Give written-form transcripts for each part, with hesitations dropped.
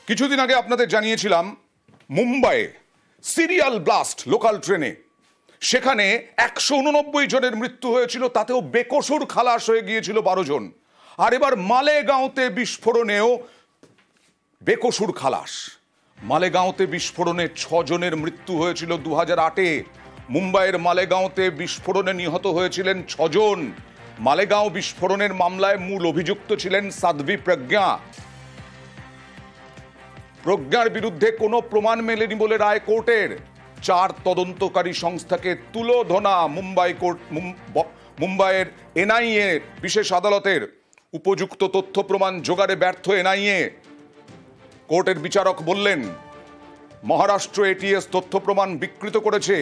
কিছুদিন আগে আপনাদের জানিয়েছিলাম মুম্বাইয়ে সিরিয়াল ব্লাস্ট লোকাল ট্রেনে, সেখানে 189 জনের মৃত্যু হয়েছিল, তাতেও বেকসুর খালাস হয়ে গিয়েছিল 12 জন। আর এবার মালেগাঁওতে বিস্ফোরণেও বেকসুর খালাস। মালেগাঁওতে বিস্ফোরণে 6 জনের মৃত্যু হয়েছিল 2008-এ। মুম্বাইয়ের মালেগাঁওতে বিস্ফোরণে নিহত হয়েছিলেন 6 জন। মালেগাঁও বিস্ফোরণের মামলায় মূল অভিযুক্ত ছিলেন সাধ্বী প্রজ্ঞা। প্রজ্ঞার বিরুদ্ধে কোনো প্রমাণ মেলেনি বলে রায় কোর্টের। 4 তদন্তকারী সংস্থাকে তুলোধনা মুম্বাইয়ের এনআইএ বিশেষ আদালতের। উপযুক্ত তথ্য প্রমাণ জোগাড়ে ব্যর্থ এনআইএ। কোর্টের বিচারক বললেন, মহারাষ্ট্র এটিএস তথ্য প্রমাণ বিকৃত করেছে।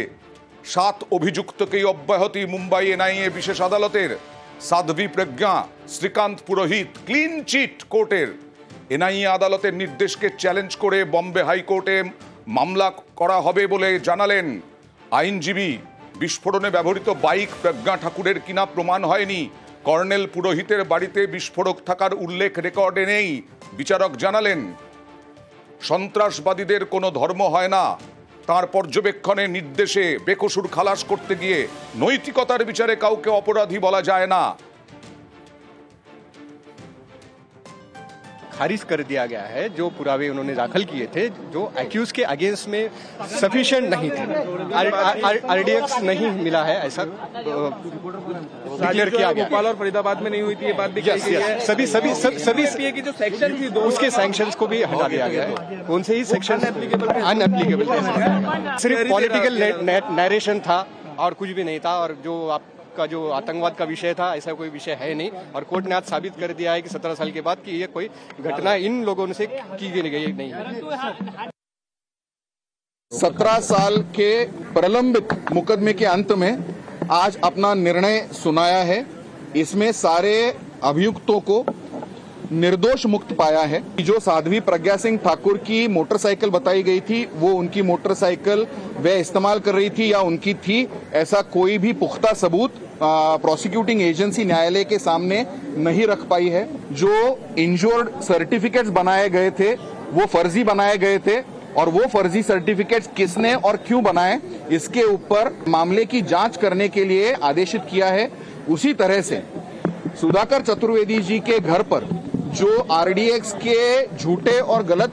7 অভিযুক্তকেই অব্যাহতি মুম্বাই এনআইএ বিশেষ আদালতের। সাধ্বী প্রজ্ঞা, শ্রীকান্ত পুরোহিত ক্লিন চিট কোর্টের। এনআইএ আদালতের নির্দেশকে চ্যালেঞ্জ করে বম্বে হাইকোর্টে মামলা করা হবে বলে জানালেন আইনজীবী। বিস্ফোরণে ব্যবহৃত বাইক প্রজ্ঞা ঠাকুরের কিনা প্রমাণ হয়নি। কর্নেল পুরোহিতের বাড়িতে বিস্ফোরক থাকার উল্লেখ রেকর্ডে নেই। বিচারক জানালেন, সন্ত্রাসবাদীদের কোনো ধর্ম হয় না। তার পর্যবেক্ষণে নির্দেশে বেকসুর খালাস করতে গিয়ে নৈতিকতার বিচারে কাউকে অপরাধী বলা যায় না। खारिज कर दिया गया है जो पुरावे उन्होंने दाखिल किए थे, जो एक्यूज के अगेंस्ट में सफिशिएंट नहीं थे। आरडीएक्स नहीं मिला है, ऐसा डिक्लेयर किया गया। भोपाल और फरीदाबाद में नहीं हुई थी ये बात भी कही गई है। सभी की जो सेक्शन थी उसके सैंक्शंस को भी हटा दिया गया है। कौन से ही सेक्शन अनएप्लीकेबल, सिर्फ पॉलिटिकल नरेशन था और कुछ भी नहीं था। और जो का जो आतंकवाद का विषय था, ऐसा कोई विषय है नहीं। और कोर्ट ने आज साबित कर दिया है कि 17 साल के बाद कि ये कोई घटना इन लोगों से की गई नहीं है। 17 साल के प्रलंबित मुकदमे के अंत में आज अपना निर्णय सुनाया है। इसमें सारे अभियुक्तों को निर्दोष मुक्त पाया है। जो साध्वी प्रज्ञा सिंह ठाकुर की मोटरसाइकिल बताई गई थी, वो उनकी मोटरसाइकिल वे इस्तेमाल कर रही थी या उनकी थी, ऐसा कोई भी पुख्ता सबूत प्रोसिक्यूटिंग एजेंसी न्यायालय के सामने नहीं रख पाई है। जो इंश्योर्ड सर्टिफिकेट्स बनाए गए थे वो फर्जी बनाए गए थे, और वो फर्जी सर्टिफिकेट्स किसने और क्यों बनाए, इसके ऊपर मामले की जांच करने के लिए आदेशित किया है। उसी तरह से सुधाकर चतुर्वेदी जी के घर पर जो आरडीएक्स के झूठे और गलत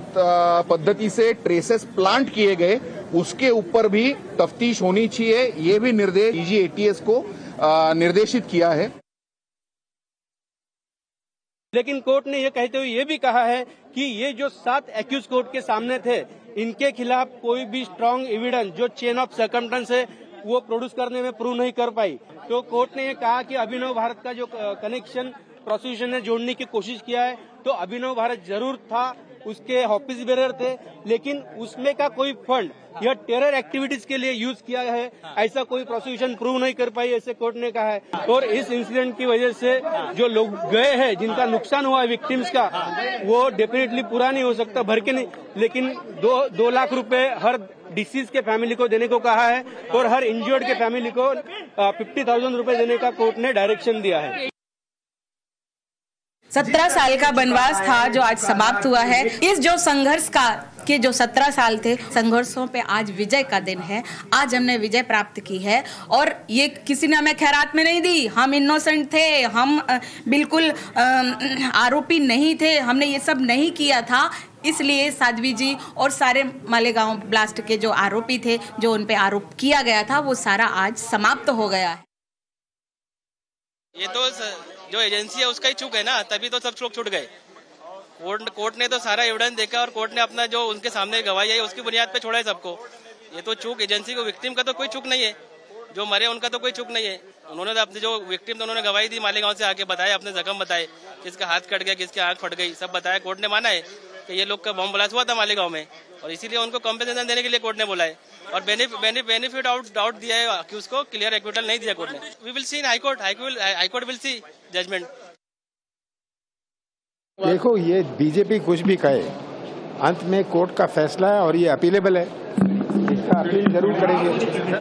पद्धति से ट्रेसेस प्लांट किए गए, उसके ऊपर भी तफ्तीश होनी चाहिए। ये भी निर्देश डीजी एटीएस को निर्देशित किया है। लेकिन कोर्ट ने यह कहते हुए ये भी कहा है कि ये जो 7 एक्यूज कोर्ट के सामने थे, इनके खिलाफ कोई भी स्ट्रांग एविडेंस जो चेन ऑफ सर्कमस्टेंस है वो प्रोड्यूस करने में प्रूव नहीं कर पाई। तो कोर्ट ने ये कहा कि अभिनव भारत का जो कनेक्शन प्रोसिक्यूशन ने जोड़ने की कोशिश किया है, तो अभिनव भारत जरूर था, उसके ऑफिस बेरर थे, लेकिन उसमें का कोई फंड यह टेरर एक्टिविटीज के लिए यूज किया है, ऐसा कोई प्रोसिक्यूशन प्रूव नहीं कर पाई, ऐसे कोर्ट ने कहा है। और इस इंसिडेंट की वजह से जो लोग गए हैं, जिनका नुकसान हुआ है विक्टिम्स का, वो डेफिनेटली पूरा नहीं हो सकता, भर के नहीं, लेकिन 2 लाख रुपए हर डिसीज के फैमिली को देने को कहा है, और हर इंजर्ड के फैमिली को 50,000 रुपए देने का कोर्ट ने डायरेक्शन दिया है। 17 साल का वनवास था जो आज समाप्त हुआ है। इस जो संघर्ष का के जो 17 साल थे, संघर्षों पे आज विजय का दिन है। आज हमने विजय प्राप्त की है, और ये किसी ने हमें खैरात में नहीं दी। हम इनोसेंट थे, हम बिल्कुल आरोपी नहीं थे, हमने ये सब नहीं किया था। इसलिए साध्वी जी और सारे मालेगांव ब्लास्ट के जो आरोपी थे, जो उन पे आरोप किया गया था, वो सारा आज समाप्त हो गया है। ये तो जो एजेंसी है उसका ही चूक है ना, तभी तो सब लोग छूट गए। कोर्ट ने तो सारा एविडेंस देखा, और कोर्ट ने अपना जो उनके सामने गवाही आई उसकी बुनियाद पे छोड़ा है सबको। ये तो चूक एजेंसी को, विक्टिम का तो कोई चूक नहीं है, जो मरे उनका तो कोई चूक नहीं है। उन्होंने तो अपने जो विक्टिम थे उन्होंने गवाही दी, मालेगांव से आके बताया, अपने जख्म बताए, किसका हाथ कट गया, किसकी आंख फट गई, सब बताया। कोर्ट ने माना है कि ये लोग का बम ब्लास्ट हुआ था मालेगांव में, और इसीलिए उनको कॉम्पेंसेशन देने के लिए कोर्ट ने बोला है, और बेनिफिट डाउट दिया है कि उसको क्लियर एक्विटल नहीं दिया कोर्ट ने। We will see in high court will see judgement. देखो, ये बीजेपी कुछ भी कहे, अंत में कोर्ट का फैसला है और ये अपीलेबल है, इसका अपील जरूर करेंगे।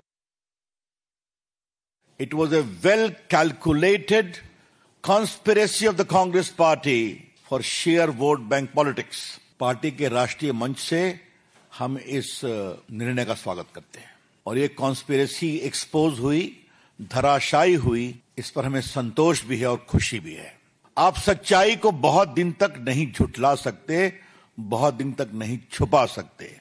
It was a well calculated conspiracy of the Congress party for sheer vote bank politics. Party के राष्ट्रीय मंच से हम इस निर्णय का स्वागत करते हैं और ये कॉन्स्पिरेसी एक्सपोज हुई, धराशायी हुई, इस पर हमें संतोष भी है और खुशी भी है। आप सच्चाई को बहुत दिन तक नहीं झुठला सकते, बहुत दिन तक नहीं छुपा सकते।